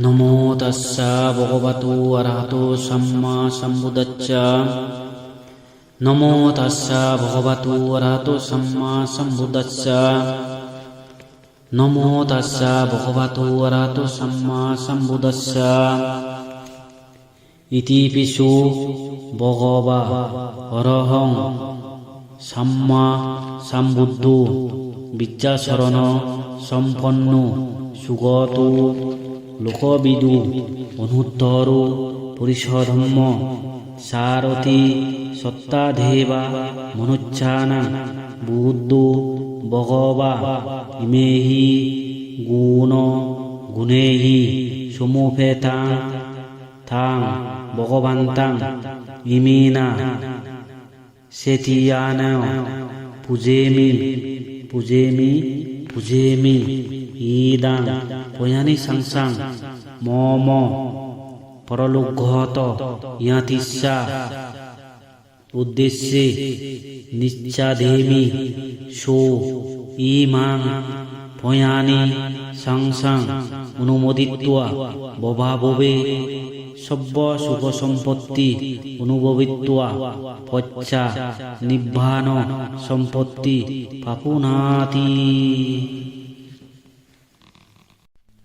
নমো তস্যা ভগবতো অরহতো সম্মা সম্বুদ্ধস্য। নমো তস্যা ভগবতো অরহতো সম্মা সম্বুদ্ধস্য। নমো তস্যা ভগবতো অরহতো সম্মা সম্বুদ্ধস্য। ইতি পিষু ভগবা অরহং সম্মা সম্বুদ্ধো বিদ্যাশরণ সম্পন্ন সুগত লোকবিদু অনুত্তর পুরিষধম্ম সারথি সত্তাধেবা মনুচ্ছানা বুদ্ধো ভগবা ইমেহি গুণ গুণেহি সমুপেতাং তাং ভগবন্তাং ইমিনা সেতিয়ানা পূজেমি পূজেমি পূজেমি ইদাং পয়ানি সংসাং মম পরলোকগত ইয়াতিস্যা উদ্দেশ্যে নিচ্ছাদেমি সো ইমাং পয়ানি সংসাং অনুমোদিত্বা বভাববে সব্য সুখ সম্পত্তি অনুভবিত্বা পচ্চা নিব্বান সম্পত্তি পাপুনাতি।